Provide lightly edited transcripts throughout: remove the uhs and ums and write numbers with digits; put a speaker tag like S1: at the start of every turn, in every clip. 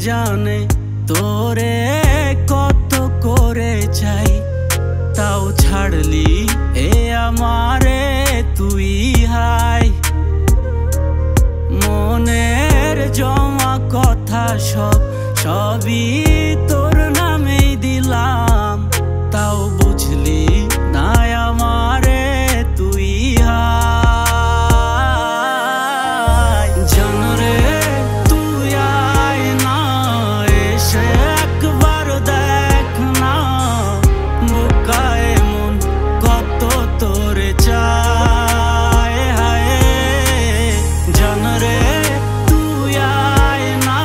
S1: জানে তোরে কত করে চাই, তাও ছাড়লি এ আমারে তুই হাই। মনের জমা কথা সবই তোর নামেই দিলাম, তাও বুঝলি না আমারে তুই হাই। জানরে তুই আয় না, এসে একবার দেখ না, বুকায় মন কত তোরে চায়। হায় জানরে তুই আয় না,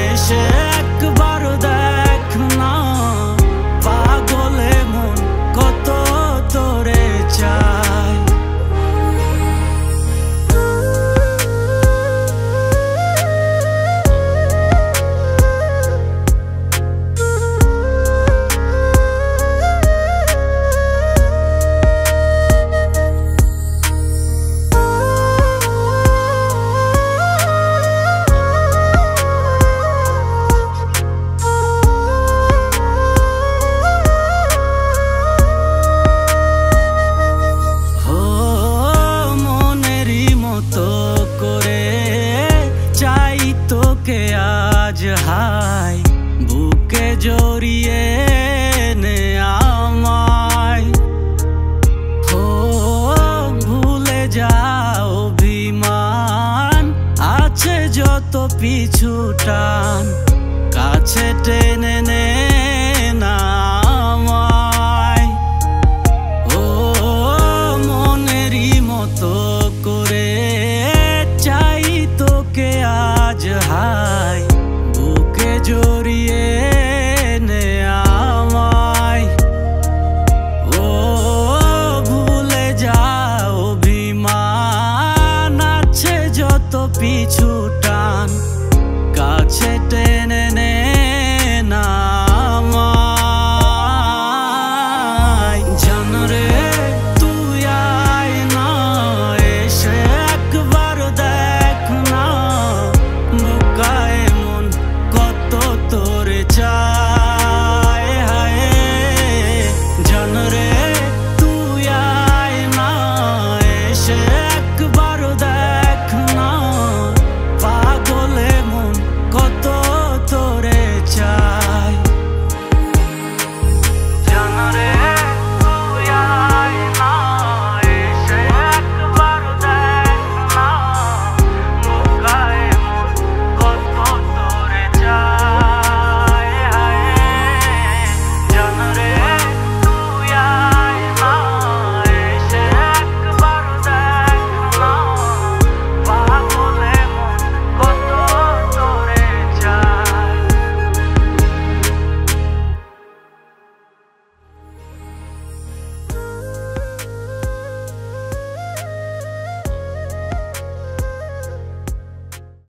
S1: এসে একবার দেখ না, পাগলে মন কত তোরে চায়। তোকে আজ হাই বুকে জড়িয়ে নে আমায়, ও ভুলে যাও অভিমান আছে যত পিছু টান, কাছে টেনে নে না আমায়। ও মনেরই মতো করে চাই তোকে আজ হাই বুকে জড়িয়ে